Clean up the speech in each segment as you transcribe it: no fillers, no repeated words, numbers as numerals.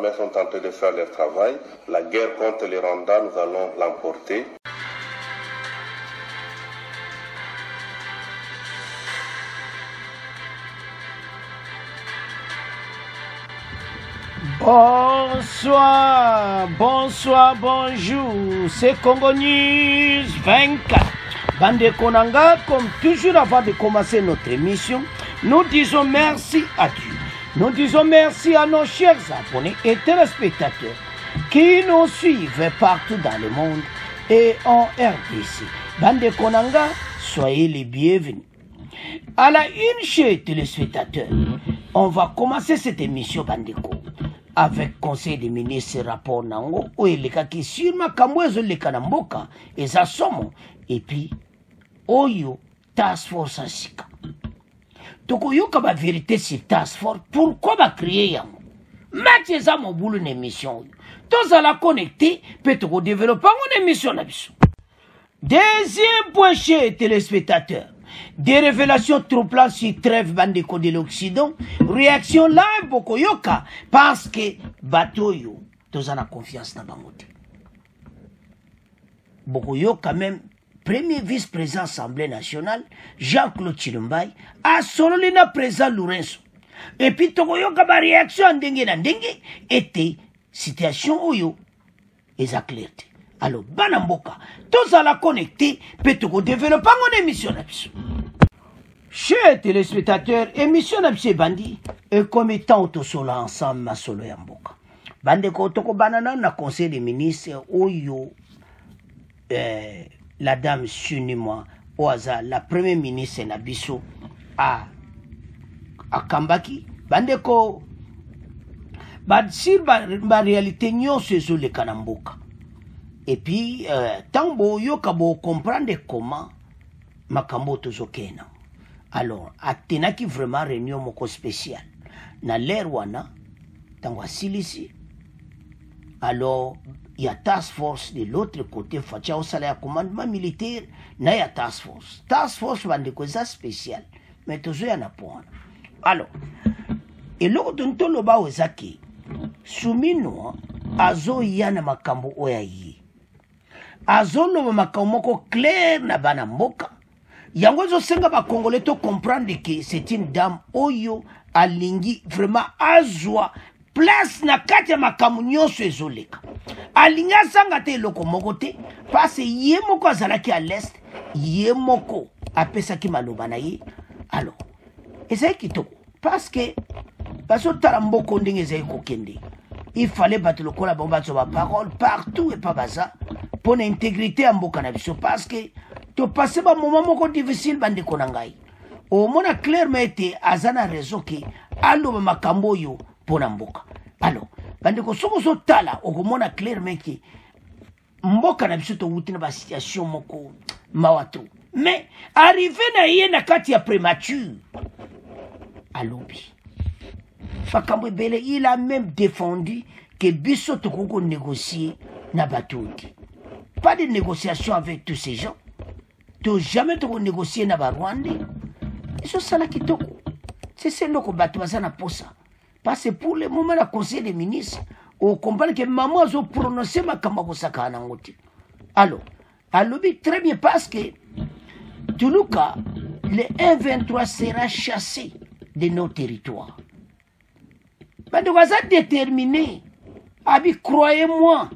armées sont en train de faire leur travail. La guerre contre les Rwandais, nous allons l'emporter. Bonsoir, bonsoir, bonjour, c'est Congo News 24. Bande Konanga, comme toujours avant de commencer notre émission, nous disons merci à Dieu. Nous disons merci à nos chers abonnés et téléspectateurs qui nous suivent partout dans le monde et en RDC. Bande Konanga, soyez les bienvenus. À la une, chers téléspectateurs, on va commencer cette émission Bandeko avec Conseil des ministres rapport nango ou eleka ki sûrement kamwezo le kanamboka et ça somo et puis oyo task force asika. Toko yoka ba vérité sur task force pourquoi ba créer yango match za mo boulou une émission tous à la connecter peut to développer une émission na biso. Deuxième point chez téléspectateurs, des révélations troublantes sur trêve Bandeko de l'Occident. Réaction là, Bokoyoka, parce que Batoyo, tous en a confiance dans Bangote. Bokoyoka même, premier vice-président Assemblée nationale, Jean-Claude Chilumbay, a sololina président Lourenço. Et puis Tokoyoka, ma réaction Ndengue était situation Oyo, et ça clarté. Alors, Banamboka, tous à la connecter, peut-être développer mon émission. Chers téléspectateurs, émission d'Abse Bandi, et comme étant au solo ensemble, ma solo Yamboka. Bande Kotoko Banana, na conseil des ministres, Oyo, la dame Sunima, Oaza, la première ministre Nabiso, à Kambaki, Bande Ko, Badsir, ma réalité, nyon se zo le Kanamboka. Et puis, tant que yo kabo comprendre comment makambo tozokena. Alors, atena qui vraiment réunion moko spécial. Na l'air wana, tango silisi. Alors, il y a task force de l'autre côté, facha au salaire commandement militaire, na ya task force. Task force bande koza spécial. Mais tozo ya na point. Alors, et l'autre dont lo ba ozaki, soumino azo yana makambo oyayi. Azono makamoko clair na banamboka. Yango zo senga ba congolais to comprendre que c'est une dame oyo alingi vraiment azwa place na kati ya makamu nyonso ezoleka. Alinga sanga te loko moko te parce ye moko azalaki à l'est, ye moko apesaki maloba na ye. Alors, ezai kitoko parce que baso taramboko ndenge ezai kokende. Il fallait battre le col à bomba sur ma parole partout et pas baza pour l'intégrité à Mbokanabiso parce que tu passes un moment beaucoup difficile bande konangai. Au moins clairement été azana raison que allo makambo yo pour Mboka. Alors bande ko so tala au moins clairement que Mbokanabiso to wutina ba situation moko mawato. Mais arrivé na yé na kati ya prémature à lobby. Fakambo Bele, il a même défendu que Bisso Tokoko négocier na Batouki. Pas de négociation avec tous ces gens. Tu jamais Toko négocier na Rwandais. Et c'est ça qui toko. C'est ce que Batouaza na posa. Parce que pour le moment, le conseil des ministres, on comprend que maman a prononcé ma kamagosaka anangote. Alors, à lobby très bien parce que Toulouka, le 1-23 sera chassé de nos territoires. Bande waza déterminé. Abi croyez-moi.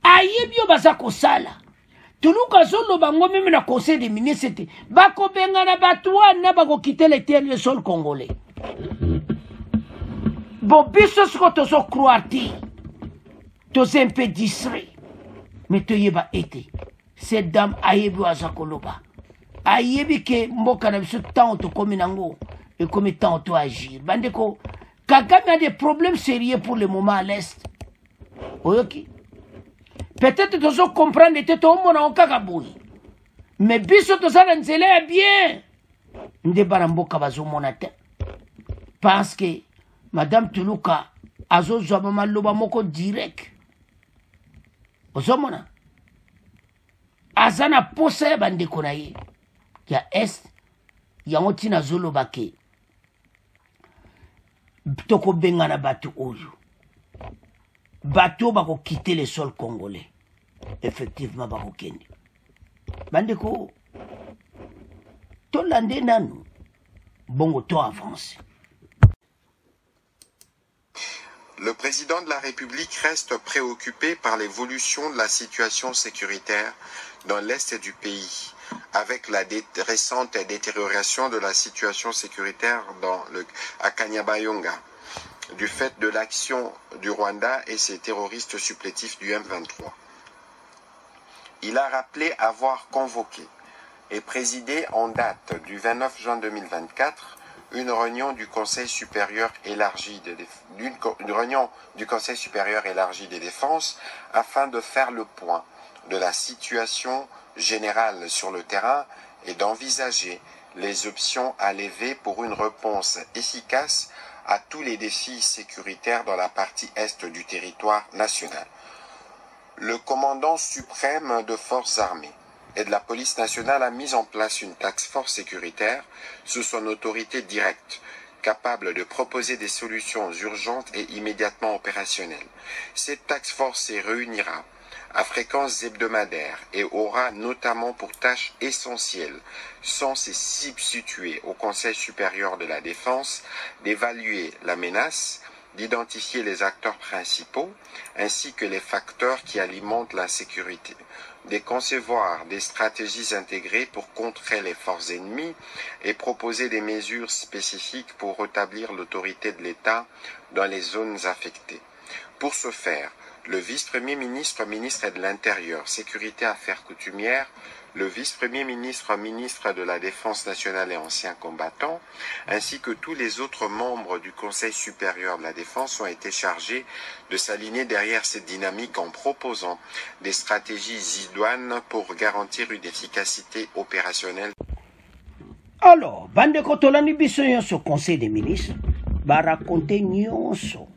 Ayebio baza kosala. Tuluka solo bango même na conseil des ministres. Bako benga na batwa na bako quitter le sol congolais. Bon biso ce que tu croire ti. Tu es un peu distrait. Mais tu yeba été. Cette dame ayebi waza koloba. Ayebi ke mboka na biso tant to kominango et comme tant to agir. Bande ko Kagame a des problèmes sérieux pour le moment à l'Est. Ok. Peut-être que tu comprendre que tu as un kakaboui. Mais biso to ça est bien. Nde baramboka bazo monate. Parce que Madame Toulouka azo zwa loba moko direct. Ozomona. Azana posa ya bandeko na ye. Ya Est. Ya otina zolo bake. Toko benga na batu oyo. bateau bako quitter le sol congolais. Effectivement, bako kende. Bandeko, to lande nanu, bongo to avance. Le président de la République reste préoccupé par l'évolution de la situation sécuritaire dans l'est du pays, avec la récente détérioration de la situation sécuritaire à Kanyabayonga, du fait de l'action du Rwanda et ses terroristes supplétifs du M23. Il a rappelé avoir convoqué et présidé en date du 29 juin 2024 une réunion du Conseil supérieur élargi des défenses afin de faire le point de la situation générale sur le terrain et d'envisager les options à lever pour une réponse efficace à tous les défis sécuritaires dans la partie est du territoire national. Le commandant suprême de forces armées et de la police nationale a mis en place une task force sécuritaire sous son autorité directe, capable de proposer des solutions urgentes et immédiatement opérationnelles. Cette task force se réunira à fréquence hebdomadaire et aura notamment pour tâche essentielle, sans se substituer au Conseil supérieur de la défense, d'évaluer la menace, d'identifier les acteurs principaux ainsi que les facteurs qui alimentent la sécurité, de concevoir des stratégies intégrées pour contrer les forces ennemies et proposer des mesures spécifiques pour rétablir l'autorité de l'État dans les zones affectées. Pour ce faire, le vice-premier ministre, ministre de l'Intérieur, Sécurité, Affaires coutumières, le vice-premier ministre, ministre de la Défense nationale et anciens combattants, ainsi que tous les autres membres du Conseil supérieur de la Défense ont été chargés de s'aligner derrière cette dynamique en proposant des stratégies idoines pour garantir une efficacité opérationnelle. Alors, bande kotolani biso nyonso Conseil des ministres, ba raconter nyonso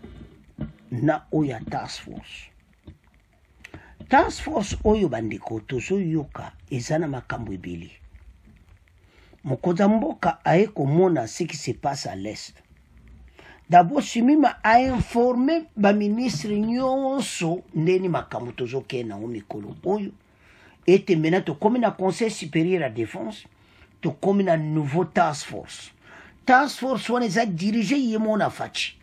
na oya task force. Task force oyo bandeko tozo yoka ezana makambo ebeli. Mokoza mboka aye komona ce qui se passe à l'est. D'abord Simima a informé ba ministre nyonso ndeni makambo tozo kena o mikolo oyo. Ete mena to komi na Conseil supérieur à défense, to komi na nouveau task force. Task force wana eza dirigé yemona fachi.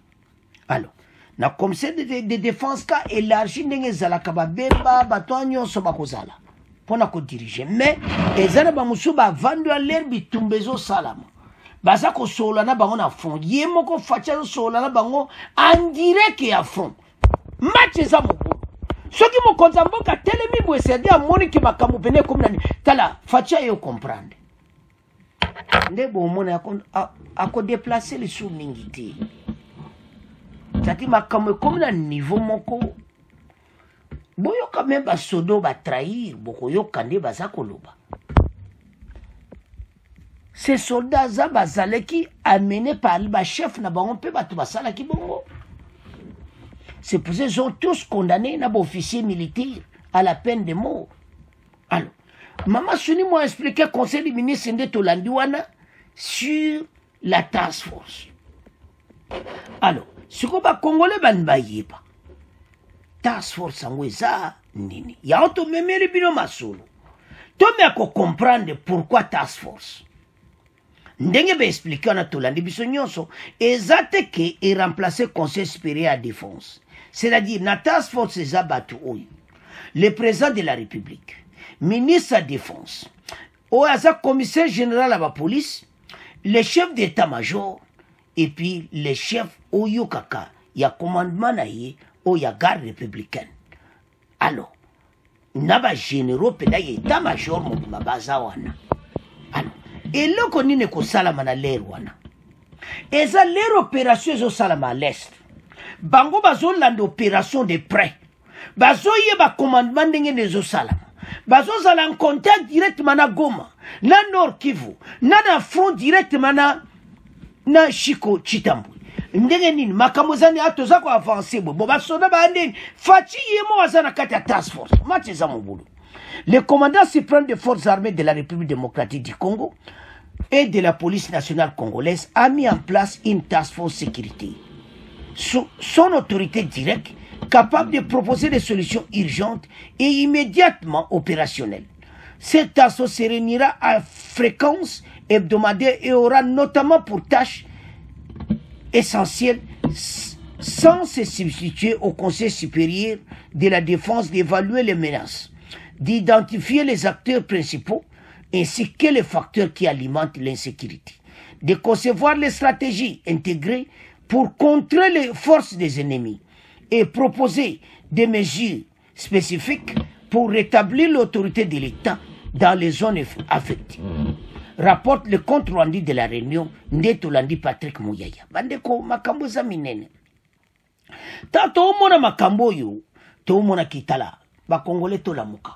Alors na commissaire de défense ka élargi ndenge ezalaka babemba bato nyonso bakozala mpona kodirige mais ezala bamosusu bavandi ya lere bitumba ezosalama baza kosolola na bango na front ye moko faci azosolola na bango en direct ya front match eza mokolo soki mokonzi ya mboka telemi boye sede amoniki makambo pene ekomi nani tala faci aye comprendre nde bomona akodeplace lisu mingi te. Tati makamwe comme na niveau moko boyo quand même ba sodo ba trahir boko yo kande baza koloba. Ces soldats za bazaleki amenés par le chef na bango pe batu basala ki bongo. C'est pour ça qu'ils sont tous condamnés na officiers militaires à la peine de mort. Alors, Maman Souni m'a expliqué conseil du ministre de Tolandiwana sur la task force. Alors, ce qu'on va congolais banbaye pas. Task force en weza nini. Ya auto memeri bino masolo. Tome ako comprendre pourquoi task force. Ndenge be expliquer na tolandi biso nyonso ezate ke e remplacer conseil supérieur à défense. C'est-à-dire na task force eza batu oyo. Le président de la République, ministre de la défense, oyaza commissaire général à la police, le chef d'état-major et puis les chefs oyo kaka ya commandement na ye o ya garde républicaine. Alors, naba généraux peda ya état-major mobima baza wana. Alors, et là qu'on ne ko salama na l'air wana. Eza l'air opération zo salama à l'est. Bango bazo land opération de près. Bazo ye ba commandement ndenge nezo salama. Bazo zala en contact directement na Goma, na Nord Kivu, na front directement na Chiko Chitambwe. Ndenge nini makambo zani atoza ko avancer bo basoda ba ndeni faci yemo azana kati ya task force match za mobulu. Le commandant suprême des forces armées de la République démocratique du Congo et de la police nationale congolaise a mis en place une task force sécurité. Son autorité directe capable de proposer des solutions urgentes et immédiatement opérationnelles. Cette task se réunira à fréquence hebdomadaire et aura notamment pour tâche essentielle, sans se substituer au Conseil supérieur de la défense, d'évaluer les menaces, d'identifier les acteurs principaux ainsi que les facteurs qui alimentent l'insécurité, de concevoir les stratégies intégrées pour contrer les forces des ennemis et proposer des mesures spécifiques pour rétablir l'autorité de l'État dans les zones affectées. Rapporte le compte rendu de la réunion Ndetolandi Patrick Mouyaya. Bandeko makambo za minene. Tato omona makambo yo, to omona kitala, ba Congolais to la muka.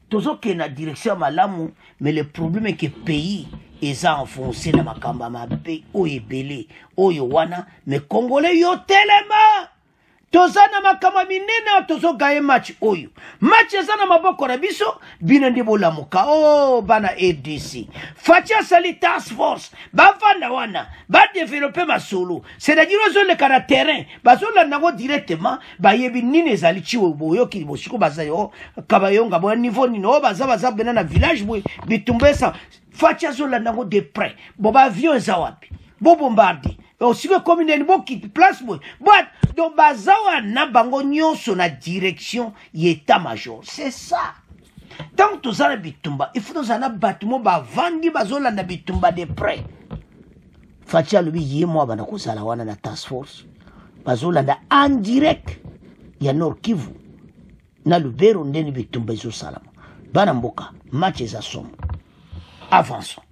Tozo ke na direction malamu, mais le problème est que le pays est enfoncé dans makamba mabe, oye belé, oye wana, mais Congolais yo telema. Tozana makama minene tozo gaye match oyo. Match ezana maboko na biso bina ndebo la muka. Oh bana ADC. Fatia sali task force. Ba vanda wana. Ba développer ma solo. C'est-à-dire zo le kana terrain. Ba zo la nango directement ba yebi nini ezali chiwo boyo ki boshiko bazayo kabayonga bo niveau ni no baza bena na village boy bitumbesa. Fatia zo la nango de près. Bo ba avion ezawapi. Bo bombarder. Aussi que comme une bonne qui place moi. Donc bazawa na bango nyonso na direction état-major. C'est ça. Tant que tous les bitumba, il faut que nous ayons bâtiment ba vandi bazola na bitumba de près. Fatia lui yemo bana ko sala wana na task force. Bazola na en direct ya Nord Kivu. Na Lubero ndeni bitumba zo salama. Bana mboka match za somo. Avançons.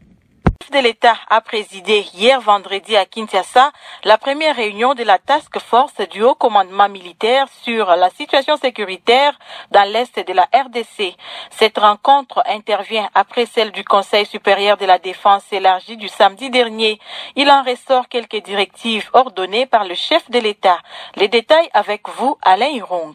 Le chef de l'État a présidé hier vendredi à Kinshasa la première réunion de la task force du haut commandement militaire sur la situation sécuritaire dans l'est de la RDC. Cette rencontre intervient après celle du Conseil supérieur de la défense élargie du samedi dernier. Il en ressort quelques directives ordonnées par le chef de l'État. Les détails avec vous, Alain Irong.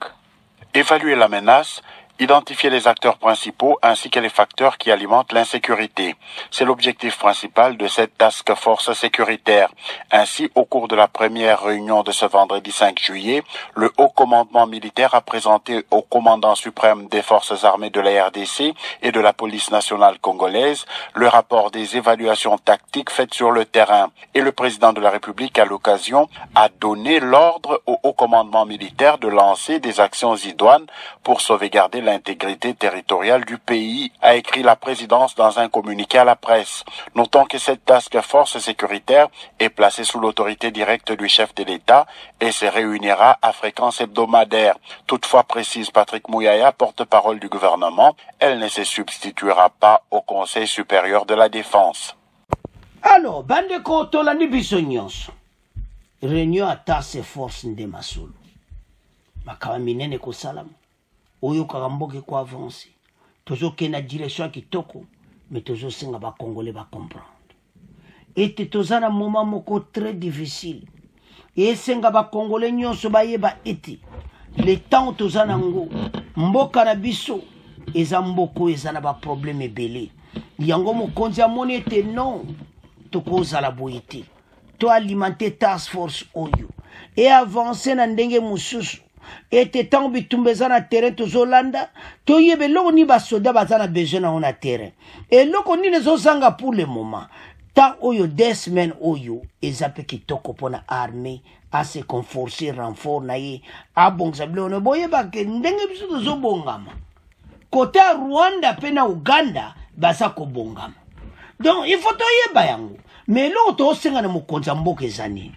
Évaluer la menace, identifier les acteurs principaux ainsi que les facteurs qui alimentent l'insécurité. C'est l'objectif principal de cette task force sécuritaire. Ainsi, au cours de la première réunion de ce vendredi 5 juillet, le haut commandement militaire a présenté au commandant suprême des forces armées de la RDC et de la police nationale congolaise le rapport des évaluations tactiques faites sur le terrain. Et le président de la République, à l'occasion, a donné l'ordre au haut commandement militaire de lancer des actions idoines pour sauvegarder l'intégrité territoriale du pays, a écrit la présidence dans un communiqué à la presse. Notons que cette task force sécuritaire est placée sous l'autorité directe du chef de l'État et se réunira à fréquence hebdomadaire. Toutefois, précise Patrick Mouyaya, porte-parole du gouvernement, elle ne se substituera pas au Conseil supérieur de la défense. Alors, bande kotolani bisonyos. Réunion à task force ndemasolo. Makaminene ko salam. Oyo karamboke ko avancer. Tozo ke na direction kitoko, mais tozo senga ba Congolais ba comprendre. Et tozana moment moko très difficile. Et senga ba Congolais nyonso ba yeba eti. Le temps tozana ngo mboka na biso eza mboko eza na ba problème ebele. Yango mokonzi amoni ete non tokoza la boyete. To alimenter task force oyo et avancer na ndenge mususu. Et tant bitumbe na terrain tozolanda to yebe loko ni basoda bazana besoin na on terrain et loko ni nezo zanga pour le moment tant oyo 2 semaines oyo ezape kitoko pona armée à se conforcer renfort na ye abongza blono boye ba ke ndenge biso tozobongama côté Rwanda pe na Uganda basa ko bongama donc il faut to yeba yango mais loko to senga na mokonza mboka ezani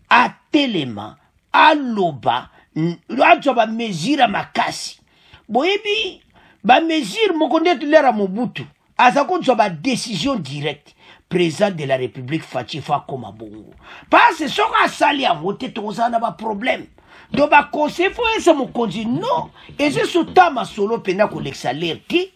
atelema aloba Ajo ba mesure makasi. Boyebi ba mesure mokonde tulera Mobutu. Azako nzo ba décision directe. Président de la République Fatifa koma bongo. Parce que soka sali a voté tozana ba problème. Do ba conseil fo ese mokonzi non. Et je sotama solo pena ko l'exalerti.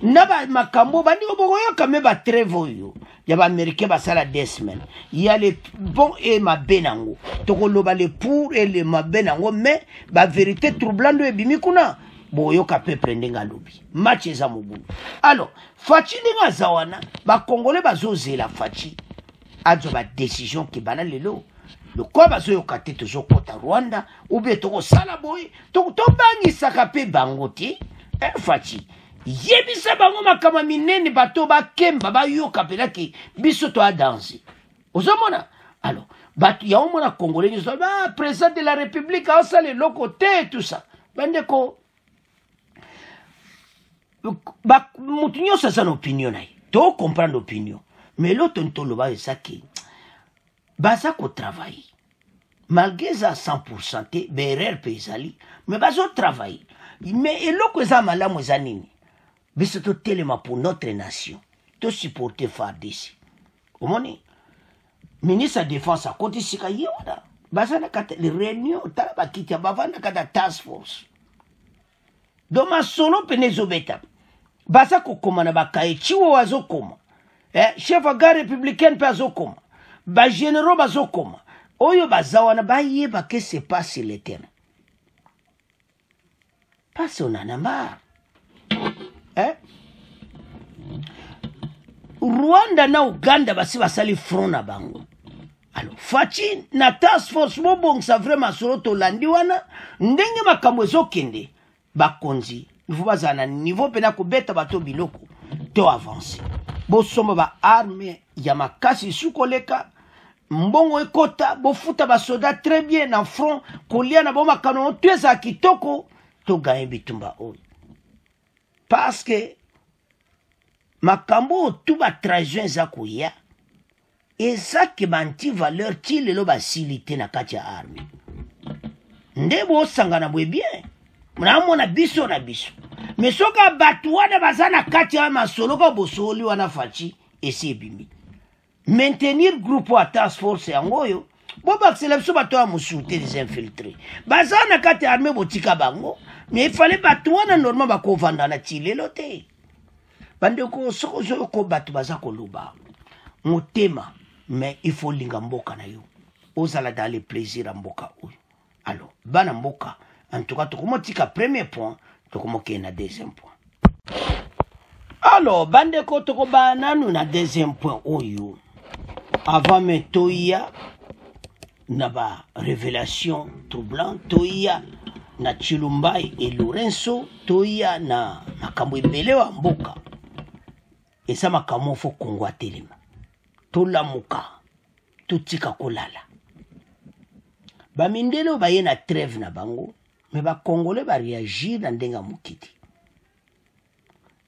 Naba makambo bandi oboyo kame ba trevo yo. Ya ba américain ba sala 2 semaines. Il y a les bons et ma benango. Toko loba les pour et les ma benango mais ba vérité troublando e bimi kuna boyo ka peuple ndenga lobi. Match za mubu. Alors, fachi ninga zawana ba Congolais bazozela fachi. Azo ba décision ki bana lelo. le quoi bazoyoka te tozokota Rwanda ou bien tokosala boye tobangisaka mpe bango te faci yebisa bango makambo minene bato bakemba bayoka mpelaki biso toadanse ozomona. Alors bato ya omona congolais nyonso président de la république aosala eloko te tout ça bandeko mutu nyonso aza na opinion na ye tocomprendre opinion mais loto ntoloba ezaki baza kotravaille malgré eza 100% te berere mpe ezali mais bazotravaille mais eloko eza malamu eza nini biso totelema pour notre nation tosupporte FARDC omoni ministre ya défense akoti sika ye wana baza na kati le réunion tala bakiti ya bavanda kati ya task force do masolo mpene ezobeta baza kokoma na bakaye ciwo azokoma chef ya garde républicaine mpe azokoma bagénéraux bazokoma oyo baza wana bayeba ke c'est pas sur le terrain parce on en a marre Rwanda na Uganda basi basali front na bango. Alors faci na task force bobongisa vraiment solo tolandi wana ndenge makambo ezokende bakonzi il baza na niveau pena kobeta bato biloko to avancer bosomba ba arme ya makasi sukoleka mbongo ekota bofuta basoda très bien na front kolia na bomakano tweza kitoko to gagne bitumba oyo parce que makambo tu ba trahison za koya eza ke banti valeur ti lelo basilite na kati ya arme nde bosangana bwe bien mnamona biso na biso mais soka batu wana baza na kati ya masolo ka bosoli wana faci esi ebimi maintenir groupe wa task force yango oyo bobakisela biso bato ya mosute des infiltrés baza na kati ya arme botika bango mais il fallait batu wana normal bakovanda na ti lelo te bandeko soko ozoyoko bato baza koloba motema mais il faut linga mboka na yo ozala dans le plaisir ya mboka oyo. Alors bana mboka en tout cas tokomotika premier point tokomoke na deuxième point. Alors bandeko tokoba nanu na deuxième point oyo avant me toya na ba révélation troublant toya na Chilumbai et Lorenzo toya na makambo ebele wa mboka esa makambo fo kongwa telema tolamuka tutika kolala bamindelo baye na trêve na bango mais bakongole bareagir na ndenga mokiti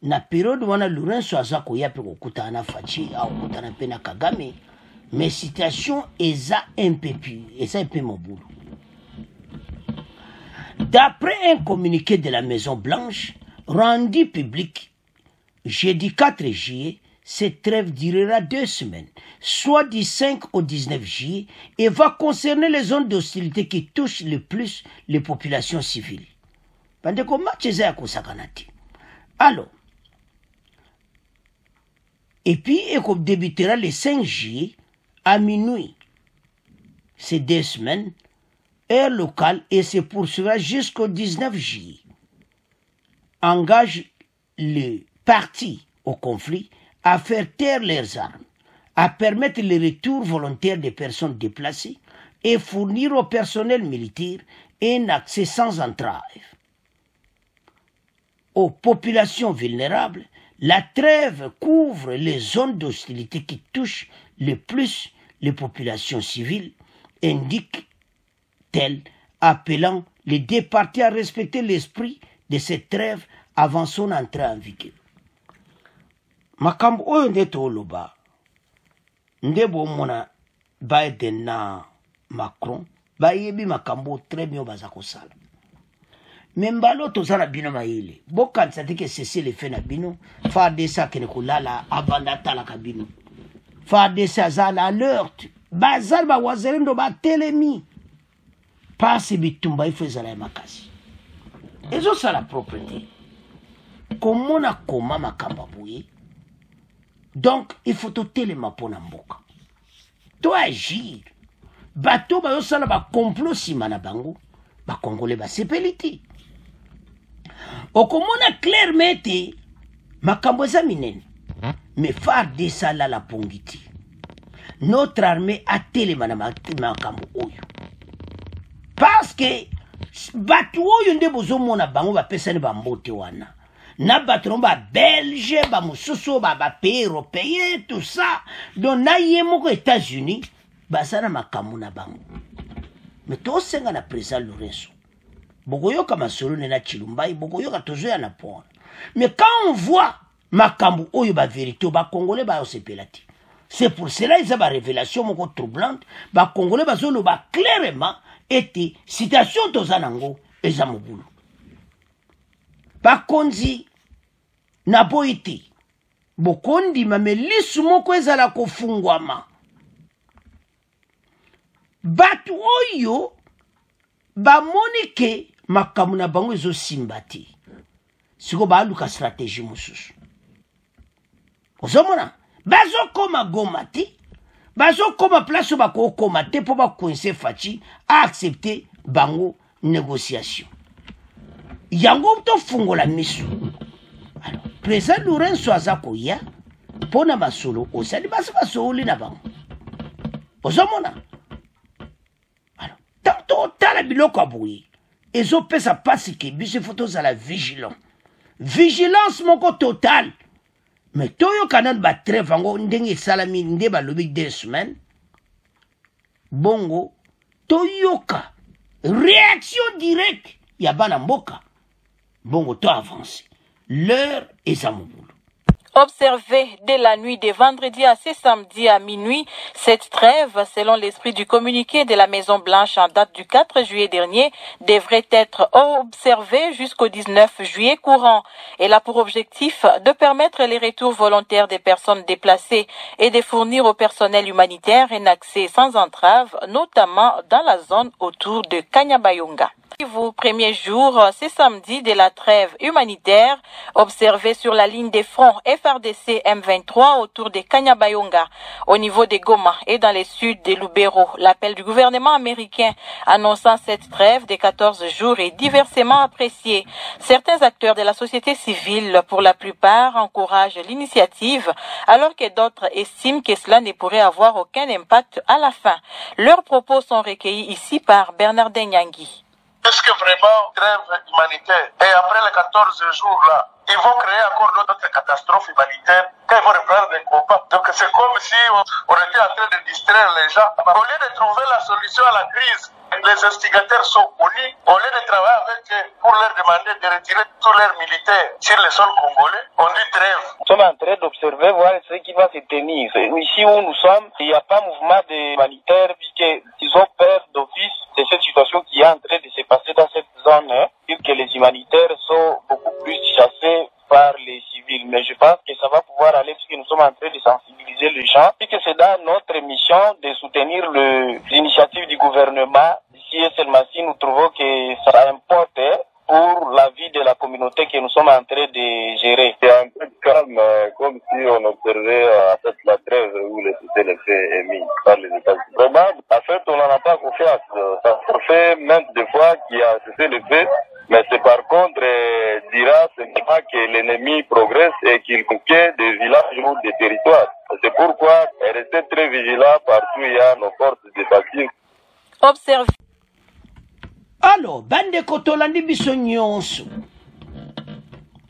na periode wana Lorenzo aza koya mpe kokutana na Faci akokutana mpe na Kagame mais situation eza un peu plus eza un peu mobulu. D'après un communiqué de la Maison Blanche rendu public jeudi 4 juillet, cette trêve durera 2 semaines, soit du 5 au 19 juillet, et va concerner les zones d'hostilité qui touchent le plus les populations civiles. Alors, et puis, elle débutera le 5 juillet à minuit. C'est 2 semaines, heure locale, et se poursuivra jusqu'au 19 juillet. Engage le parti au conflit à faire taire leurs armes, à permettre le retour volontaire des personnes déplacées et fournir au personnel militaire un accès sans entrave. Aux populations vulnérables, la trêve couvre les zones d'hostilité qui touchent le plus les populations civiles, indique-t-elle, appelant les deux parties à respecter l'esprit de cette trêve avant son entrée en vigueur. Makambo oyo nde toloba nde bomona Biden na Macron bayebi makambo très bien baza kosala mais mbalo tozala bino mayele bokanisa te ke cesser le fait na bino FARDC akende kolala abanda talaka bino FARDC azala alerte bazali bawazalendo batelemi pasi bitumba ifo ezala ya makasi ezosala propreté komona koma makambo boye. Donc, il faut tout téléma pour Namboka. To agir. Bato ba yosala ba complot si manabango. Ba Congolais ba sepeliti. Okomona clairement te makambo za minene. Mais FARDC la pongiti. notre armée atelema na makambo oyo parce que bato oyo nde bozomona bango bapesani bambote wana na bato no babelge bamosusu bapays européen tout ça donc na ye moko États-Unis basala makambo na bango mais tosenga na président Lourenço bokoyoka masolo na Chilumbai bokoyoka tozoya na pona mais quand on voit makambo oyo ba vérité ba congolais ba osepelati c'est pour cela ils ont ba révélation moko troublante ba congolais ba zolo ba clairement était citation tozanango eza mobulu bakonzi na boiti bokondi mamelisu moko ezala kofungwama batu oyo bamoni ke makambo na bango ezosimba te siko baaluka stratégie mosusu ozomona bazokoma Goma te bazokoma place oyo bakokoma te mpo bakoinse Faci aaccepte bango négociation yango tofungola miso alors président Lourenço aza koya mpo na masolo osali basi basoli na bango ozomona alors tant totala biloko ya boye ezopesa mpasi ke biso fo tozala vigilance moko totale mais toyoka nanu batreve yango ndenge esalami nde balobi 2 semaines bongo toyoka réaction directe ya bana mboka bongo to avance l'heure eza mobulu. Observée dès la nuit de vendredi à ce samedi à minuit, cette trêve, selon l'esprit du communiqué de la Maison-Blanche en date du 4 juillet dernier, devrait être observée jusqu'au 19 juillet courant. Elle a pour objectif de permettre les retours volontaires des personnes déplacées et de fournir au personnel humanitaire un accès sans entrave, notamment dans la zone autour de Kanyabayonga. Au premier jour, ce samedi de la trêve humanitaire, observée sur la ligne des fronts FRDC M23 autour de Kanyabayonga, au niveau de Goma et dans le sud de Lubero. L'appel du gouvernement américain annonçant cette trêve de 14 jours est diversement apprécié. Certains acteurs de la société civile, pour la plupart, encouragent l'initiative, alors que d'autres estiment que cela ne pourrait avoir aucun impact à la fin. Leurs propos sont recueillis ici par Bernardin Nyangui. Est-ce que vraiment trêve humanitaire et après les 14 jours là, ils vont créer encore d'autres catastrophes humanitaires quand ils vont reprendre des combats. Donc c'est comme si on était en train de distraire les gens. Au lieu de trouver la solution à la crise, les instigateurs sont connus. Au lieu de travailler avec eux pour leur demander de retirer tous leurs militaires sur le sol congolais, on dit trêve. Nous sommes en train d'observer, voir ce qui va se tenir. Ici où nous sommes, il n'y a pas mouvement humanitaire puisqu'ils ont peur d'office de cette situation qui est en train de se passer dans cette zone, puisque les humanitaires sont beaucoup plus chassés par les civils. Mais je pense que ça va pouvoir aller puisque nous sommes en train de sensibiliser les gens, puisque c'est dans notre mission de soutenir l'initiative du gouvernement. Ici et seulement si nous trouvons que ça importe pour la vie de la communauté que nous sommes en train de gérer. C'est un peu calme, comme si on observait la trêve où le fait émis par les États-Unis. Vraiment, en fait, on n'en a pas confiance. Ça fait maintes des fois qu'il y a cessé le fait, mais c'est par contre dira simplement que l'ennemi progresse et qu'il conquiert des villages ou des territoires. C'est pourquoi rester très vigilant partout où il y a nos forces défensives. Observe. Alors, bande kotolandi biso nyonso.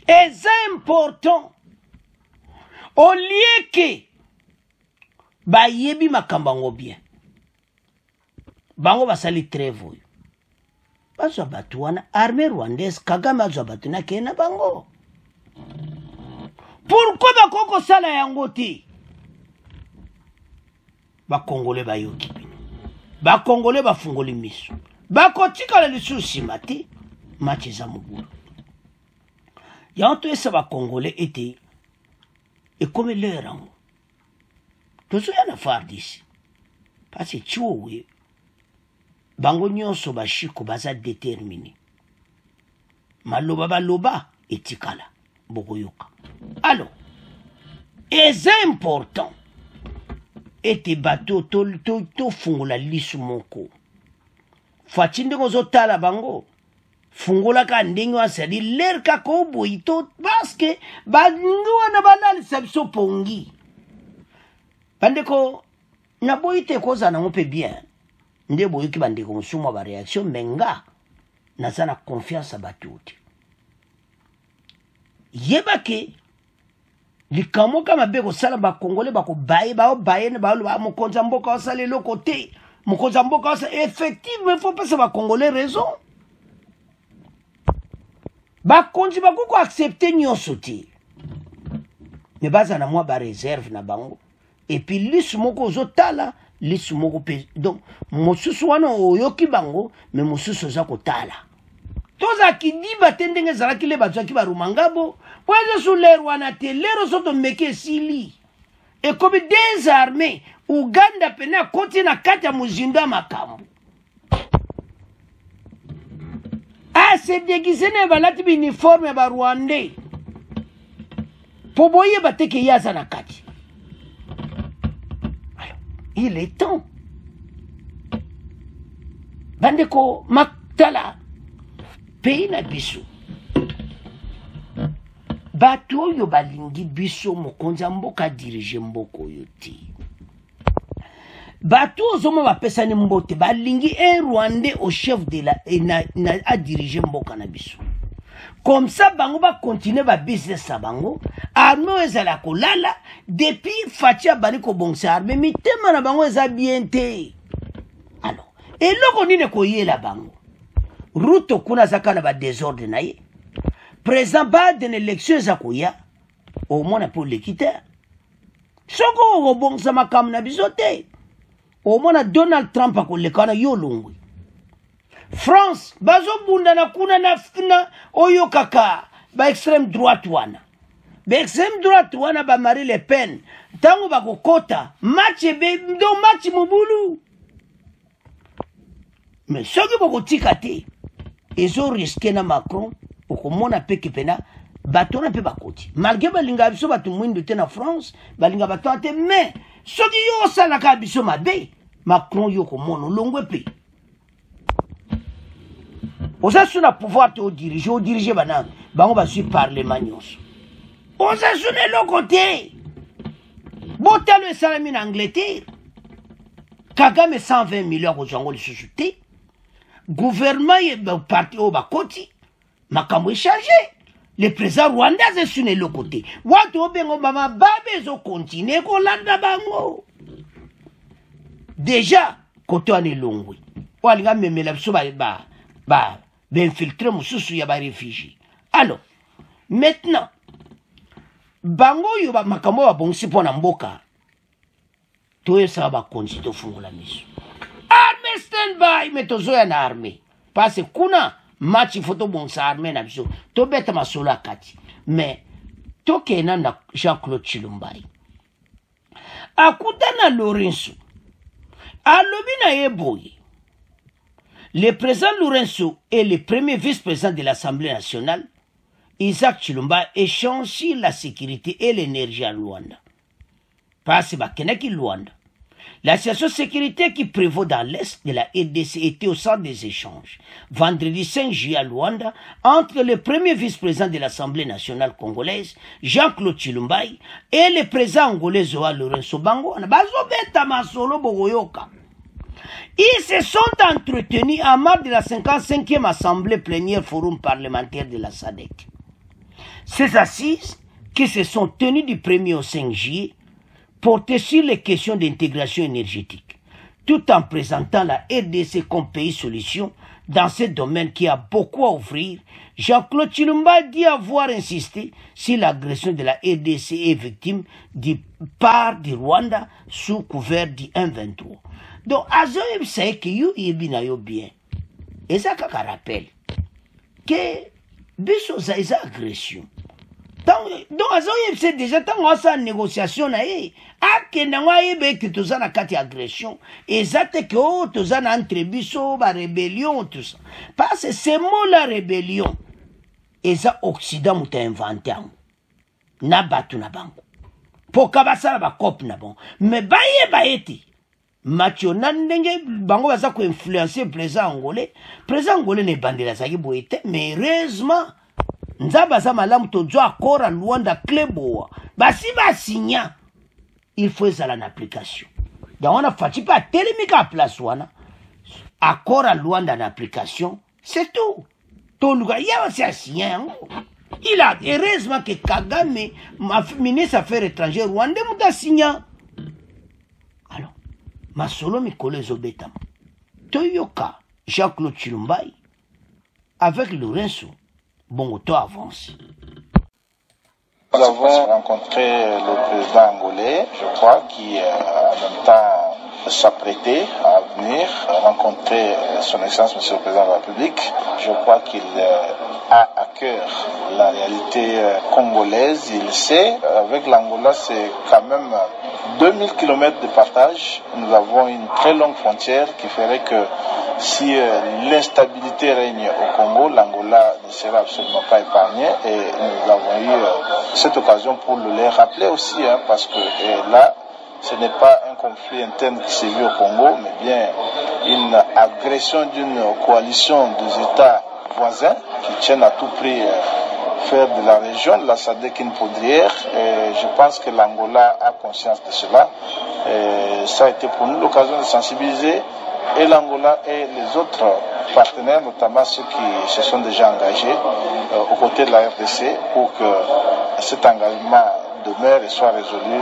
C'est important. Au lieu que bayebi makambango bien. Bango basali trêve. Bazwa batu wana armée rwandaise Kagame azwa batu na kena bango. Pourquoi bakoko sala yango te? Ba Congolais bayoki bino. Ba Congolais bafungoli miso. Bakotikala lisusu mati match eza mobulu. Yanto esa ba Congolais ete ekome leur yango. Tozoya na fardisi. Parce que chiwe bango nyonso bashiko baza déterminé. Maloba baloba etikala bokoyoka. Alors, c'est important ete bato to fungola lisu moko. Faci ndenge ozotala bango fungola ka ndenge wasali ler ka ko boito parce que bango wana banalisa biso pongi bandeko na boyi te koza na pe bien nde boyi ki bande ko suma ba réaction menga na sana confiance batuti yeba ke likamo kama beko sala ba congolais ba ko baye ne ba mo konza mboka sala le côté mo konza mboka sa effectivement il faut pas ça ba congolais raison ba konzi ba ko accepter nyonso ti mais baza na moi ba réserve na bango et puis lisu moko zotala lisu moko pe donc mosusu wana oyoki bango mais mosusu za kotala toza kidiba tendenge zala kile ba zaki ba rumangabo waza suler wana te lero soto meke sili et comme des armées Uganda pena koti na kati ya muzinda makambo se déguisé ne balati bi uniforme ba Rwandais pour boyer bateke yaza na kati. Alors, il est temps bandeko maktala pays na biso bato oyo balingi biso mokonzi mboka dirige mboko oyo te bato ozoma bapesani mbote balingi un Rwandais au chef de la a dirige mboka na biso comme ça bango ba continuer ba business sa bango arme ezala kolala depuis fatia bali ko bongsa arme mitema na bango eza bien te alors eloko nini ko yela bango Ruto kuna zakana ba désordre na ye présent ba de l'élection za koya au moins pour l'équité soko ko bongsa makam na bisote au moins Donald Trump akolekana yo longwe France bazo bunda na kuna na oyo kaka ba extrême droite wana ba extrême droite wana ba Marine Le Pen tango bakokota match do match mobulu mais soki bokotika te ezo risquer na Macron okomona peke pena bato na pe bakoti malgré balinga biso bato mwindo te na France balinga bato te mais soki yo sala ka biso mabe Macron yo komona longwe pe oza suna pouvoir te diriger banane bango ba suis parlement nyonso oza suna loko te botalo esalami na Angleterre Kagame 120 millions kozango lisusu te gouvernement ye parti o bakoti makambo échangé le président Rwanda ze suna loko te watu obengo mama babe zo continuer kolanda bango déjà koto ane longwe walinga memela biso ba infiltré mususu ya ba réfugié. Alors maintenant bango yo ba makambo ba bongsi pona mboka to esa ba konzi to fungula miso arme stand by metozo ya na arme parce kuna match photo bongsa arme na biso to beta masolo akati mais to kena na Jean-Claude Chilumbai akutana Lorenzo alobina yeboye. Le président Lorenzo est le premier vice-président de l'Assemblée nationale. Isaac Chilumba échange sur la sécurité et l'énergie à Luanda. Parce que Luanda. La situation sécurité qui prévaut dans l'Est de la RDC était au centre des échanges. Vendredi 5 juillet à Luanda, entre le premier vice-président de l'Assemblée nationale congolaise, Jean-Claude Chilumba, et le président angolais Zoa Lorenzo Bango, ils se sont entretenus en marge de la 55e Assemblée plénière Forum parlementaire de la SADC. Ces assises, qui se sont tenues du 1er au 5 juillet, portaient sur les questions d'intégration énergétique, tout en présentant la RDC comme pays solution dans ce domaine qui a beaucoup à offrir. Jean-Claude Chilumba dit avoir insisté sur l'agression de la RDC et victime du part du Rwanda sous couvert du 1-23. Donc, Azoïb sait que you yebina yo bien. Et ça, kaka rappelle que biso za eza agression. Donc, Azoïb sait déjà, tant qu'on a sa négociation, akenda ngwa yebe que toza na kati agression. Et ça, te que oh, toza na entre biso, ba rébellion, tout ça. Parce que c'est mot la rébellion. Et ça, Occident mouta inventé. Na batu na bango. Pour kabasa ba kop na bango. Mais baye Mathieu Nandenge, bango baza ko influencer président angolais ne bandela zaki boete, mais heureusement, nzaba za malamu tozo akora Luanda Kleboa. Basi ba signa, il faut ça en application. donc on a fait pas télémica place wana accord à Luanda en application, c'est tout. Tout le gars, il y a aussi signé. Il a heureusement que Kagame, ministre des Affaires étrangères rwandais, m'a signé. Alors, ma solo mi collègue Zobetam. Toyoka, Jean-Claude Chilumbai, avec Lorenzo, bon, auto avance. Nous avons rencontré le président angolais, je crois, qui en même temps s'apprêtait à venir rencontrer son Excellence, Monsieur le Président de la République. Je crois qu'il a à cœur la réalité congolaise. Il sait, avec l'Angola, c'est quand même 2000 km de partage. Nous avons une très longue frontière qui ferait que si l'instabilité règne au Congo, l'Angola ne sera absolument pas épargnée. Et nous avons eu cette occasion pour le les rappeler aussi, parce que là, ce n'est pas un conflit interne qui s'est vu au Congo, mais bien une agression d'une coalition des États voisins qui tiennent à tout prix faire de la région de la SADC une poudrière. Et je pense que l'Angola a conscience de cela. Et ça a été pour nous l'occasion de sensibiliser et l'Angola et les autres partenaires, notamment ceux qui se sont déjà engagés aux côtés de la RDC pour que cet engagement demeure et soit résolu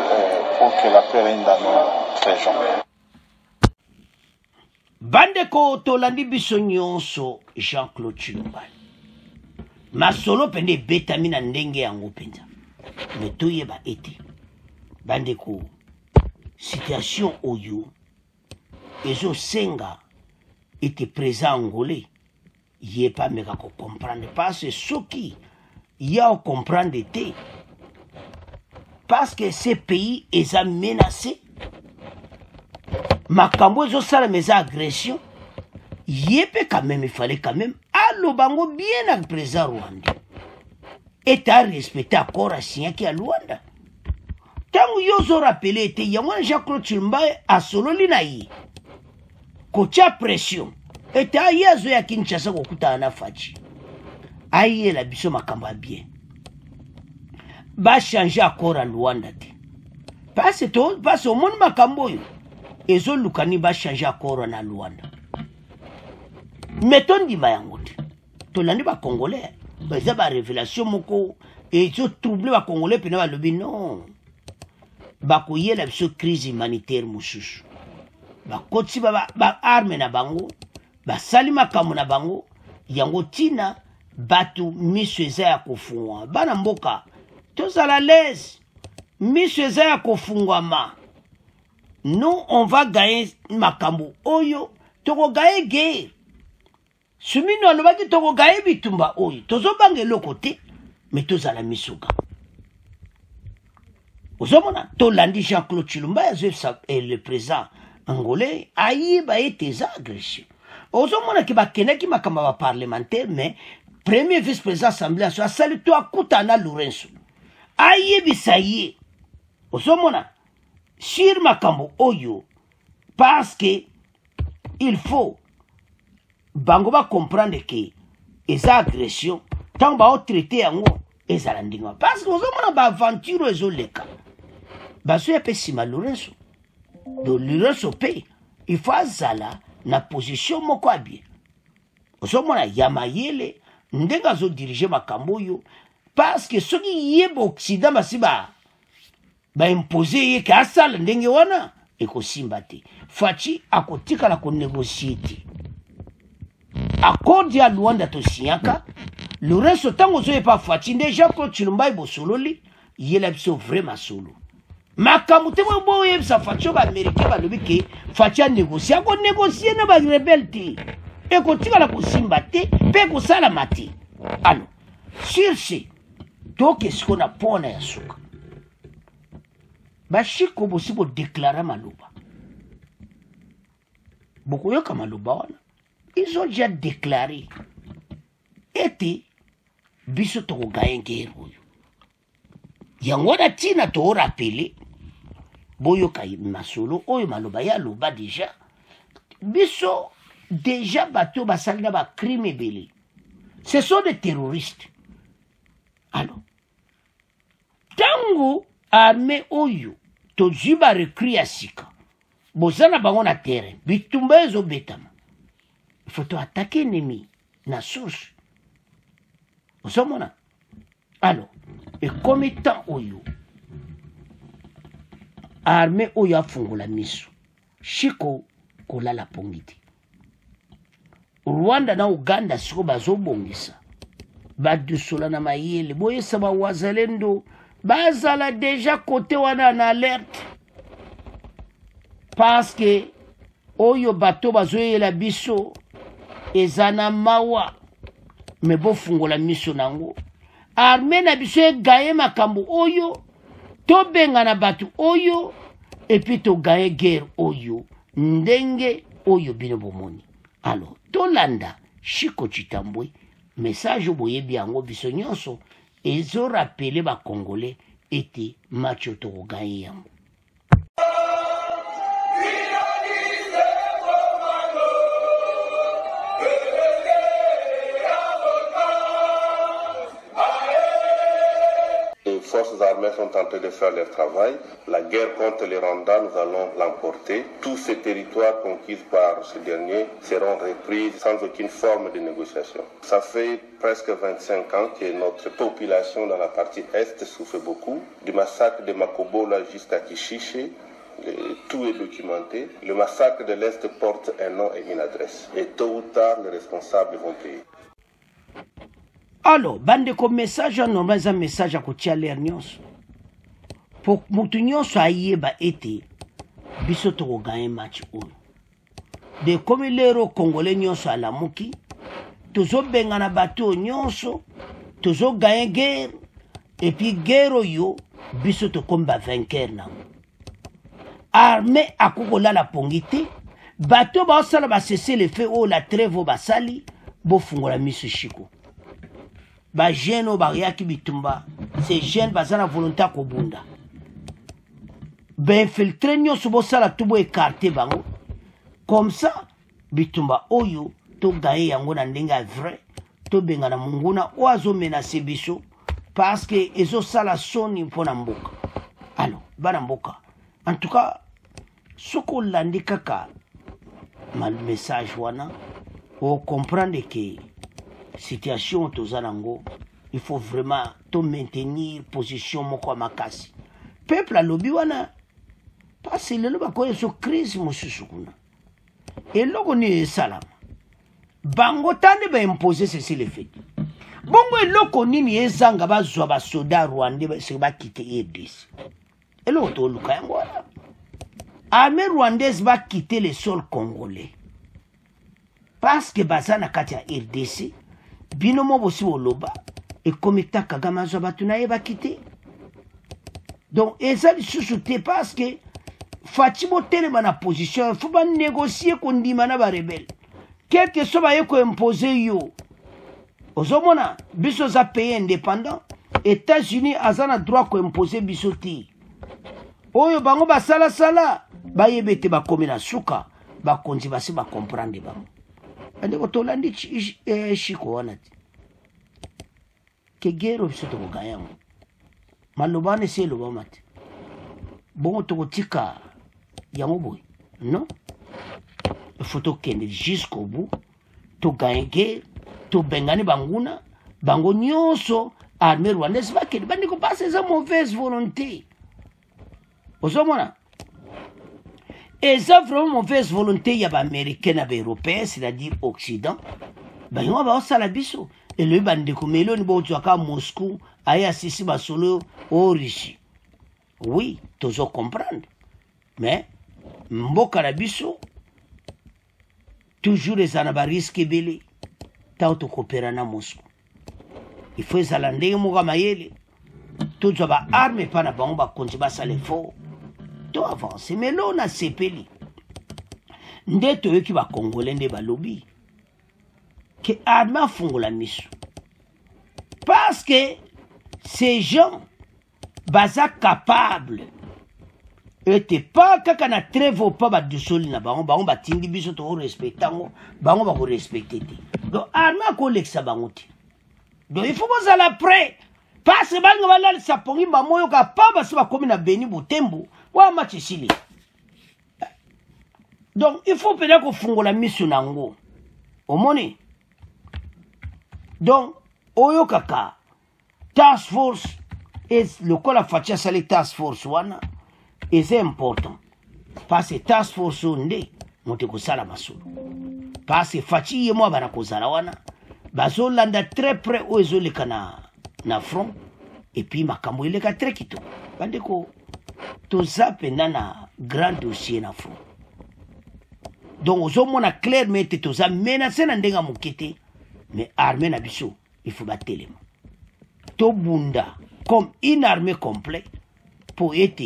pour que la paix règne dans nos régions. Bandeko tolandi biso nyonso Jean-Claude Chilumbai. Masolo pende betamina ndenge yango penza. Me toyeba ete. Bandeko situation oyo ezo senga était présent angolais. Il est pas méga comprendre parce que ce qui y a à comprendre était parce que ces pays ils ont menacé makambo zo sala mes agressions yépe quand même il fallait quand même allo bango bien à présent Rwanda et à respecter accord à signer qui à Rwanda tant yo zo rappelé était yamwa Jean-Claude Chilumbai a solo linayi kocha pression et à yazo ya Kinshasa kokuta na fachi aye la biso makambo bien ba changer accord à Rwanda te parce au monde makambo yo ezo lukani ba changer accord na Rwanda mettons di mayangote to landi ba congolais ba za ba révélation moko ezo troubler ba congolais pena ba lobi non ba koyela biso crise humanitaire mususu ba kotsi ba arme na bango ba salima kamu na bango yango tina batu miso eza ya kofungwa bana mboka tozala l'aise miso eza ya kofungwama nous on va gagner makambo oyo toko gaye guerre sumino alobaki toko gaye bitumba oyo tozobanga eloko te mais tozala misuka ozomona tolandi Jean-Claude Chilumbai le président angolais ayiba ete eza agression ozomona ki bakendaki makambo ba parlementaire mais premier vice-président assemblée nationale asali to akutana Lorenzo ayebisa ye ozomona sur makambo oyo parce que il faut bango ba comprendre que eza agression tant ba traiter yango ezala ndinga parce que ozomona ba aventure ezoleka baso ya pesima Lorenzo do Lorenzo pe il faut azala na position moko abie ozomona yamayele ndenga zo diriger makambo yo parce que soki yeba Occident basiba ba imposer ye ka sala ndenge wana ekosimba te fachi akotika la ko négocier te accord ya Luanda to siaka Lorenzo tango zo pas fachi déjà ko Chilumbai bo sololi yela biso vraiment solo makambo te bo yebisa fachi ba américain ba lobi ke fachi a négocier ko négocier na ba rebelle te ekotika la ko simba te pe ko sala mati alors sur ce donc est-ce qu'on a pona ya suka bashiko bosibo déclarer maloba beaucoup yoka maloba wana ils ont déjà déclaré ete biso toko gaye guerre oyo yango na tina to rappeler boyoka masolo oyo maloba ya loba déjà biso déjà bato basali na ba crime ebele ce sont des terroristes alors tango armée oyo tozwi ba recrue ya sika bozana bango na terrain bitumba ezo betama il faut to attaquer ennemi na source osomona alors et comme temps oyo armée oyo afungola miso shiko kolala pongiti Rwanda na Uganda siko bazobongisa badusola na mayele boyesa ba wazalendo bazala déjà côté wana na alerte parce que oyo bato bazoyela biso ezana mawa me bofungola miso nango armée na biso egaye makambo oyo tobenga na bato oyo epi togaye guerre oyo ndenge oyo bino bomoni alors tolanda Chiko Chitambwe message boyebi yango biso nyonso ezo rappeler ba congolais ete match togaye yango. Les forces armées sont en train de faire leur travail. La guerre contre les Rwandais, nous allons l'emporter. Tous ces territoires conquis par ce dernier seront repris sans aucune forme de négociation. Ça fait presque 25 ans que notre population dans la partie Est souffre beaucoup. Du massacre de Makobola jusqu'à Kishiche, tout est documenté. Le massacre de l'Est porte un nom et une adresse. Et tôt ou tard, les responsables vont payer. Alors, bande ko message normal za message akotia l'air nyonso. Pour mutu nyonso ayeba ete biso to gagner match oyo. De comme lero congolais nyonso alamuki, tozo benga na bato nyonso, tozo gagner guerre et puis guerre yo biso to komba vainqueur na. Armée akokola la pongité, bato ba sala ba cesser le feu o la trêve ba sali, bo fungola miso Chiko. Ba jeune o bariaki bitumba ces jeunes bazana volonté ko bunda ben filtrer nyonso bo sala tubo écarté bango comme ça bitumba oyo to gaye yango na ndenga vrai to benga na munguna oazo menacer biso parce que ezo sala soni mpona mboka alors bana mboka en tout cas soko landi kaka mal message wana o comprendre que situation tozanango il faut vraiment to maintenir position moko makasi peuple a lobby wana parce que le bako so crise mosusu kuna et loko ni salam bango tande ba imposer ceci le fait bongo eloko nini ezanga bazwa ba soda rwandais se ba quitter RDC et l'autre luka yango wana armée rwandaise va quitter le sol congolais parce que bazana kati ya RDC bino mo bosi oloba et comme ta Kagame zo batuna e ba quitter donc eza lisusu parce que Fatimo telema na position faut ba négocier ko ndima na ba rebelle quelque soit ba yeko imposer yo ozomona biso za pays indépendant États-Unis azana droit ko imposer biso ti oyo bango ba sala ba yebete ba komina suka ba konzi ba se ba comprendre bango ande ko tolandi Chiko wana ke gero biso to gayango malobane se lo bamate bon to tika yango boy non il faut to kende jusqu'au bout to gaenge to bengani banguna bango nyonso armée rwandaise ba kende bandi ko passer sa mauvaise volonté ozomona et ça vraiment mauvaise volonté ya ba américain na ba européen c'est-à-dire occident ba yo ba osala biso et le bande ko meloni bo tsaka Moscou aya sisi ba solo au Russie oui tozo comprendre mais mboka na biso toujours les anaba risque belé tauto coopérer na Moscou il faut ça lande mo ga mayele tozo ba arme pa na bango ba konti ba sale fort to avancer mais là on a sepeli ndeto yoki ba congolais nde ba lobby que arme fungola miso parce que ces gens baza capable ete pas kaka na trêve pas ba dusoli na bango ba tindi biso to respectango bango ba ko respecter te donc arme ko lexa bango te donc il faut que ça la prêt parce que bango ba la sapongi ba moyo ka pa ba se ba komi na Beni Butembo wa match sili Donc il faut peut-être qu'on fongo la mission nango omoni. Donc oyo kaka task force est le col a fatia sali task force wana et c'est important parce que task force onde monte ko sala masolo parce que fachi yemo bana ko sala wana bazolanda très près oyo le kana na front et puis makambo ile ka très kito bande ko toza penda na grand dossier na front. Donc ozomona clair mete toza menacé na ndenga mokete mais armée na biso il faut battre to bunda comme une armée complète pour être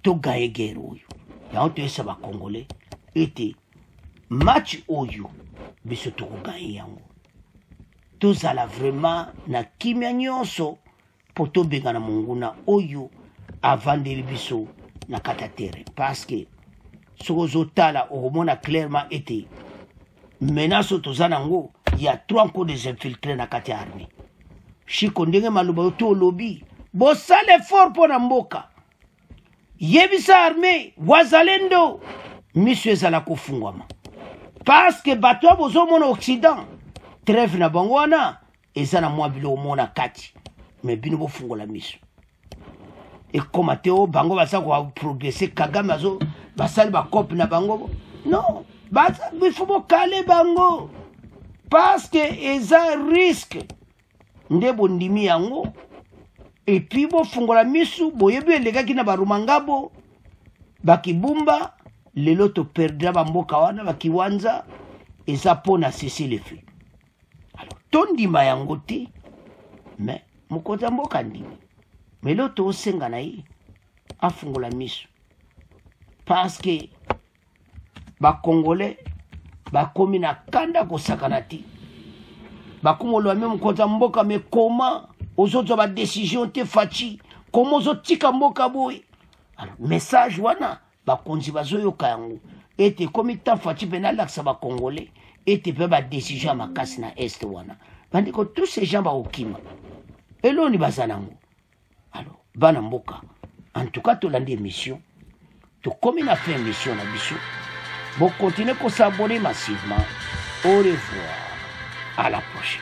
to gagner guerre oyo ya on te saba congolais était match oyo biso to gagner yango tozala vraiment na kimia nyonso pour to benga na monguna oyo avant de biso na kata terre parce que sozotala omona clairement était menace tozanango il y a 3 coups des infiltrés na kati armée Chiko ndenge maluba to lobby bo sale fort pour mboka yebisa armée wazalendo monsieur zala kufungwama parce que bato bozo mona occident trêve na bangwana ezana mwa bilo mona kati mais bino bo fungola miso et comme Théo bango basa ko progresser Kagame azo basali ba cop na bango non basa bifumo kale bango parce que eza risque ndebo ndimi yango et puis bo fungola misu boyebi elegaki na barumangabo bakibumba lelo to perdra bamboka wana bakiwanza eza pona cesser le feu. Alors tondima yango te mais mokota mboka ndimi mais lo to senga na yi afungola misu parce que ba congolais ba komi na kanda ko sakanati ba kumolo même kota mboka mais comment aux autres ba décision te fachi comment zo tika mboka boy. Alors message wana ba konzi bazoyo kango ete komi ta fachi penal laksa ba congolais ete pe ba décision makasi na est wana bandiko tous ces gens ba okima eloni bazanango. Alors bana mboka en tout cas to landi mission to comme na fait mission na biso bon continuer ko s'abonner massivement. Au revoir, à la prochaine.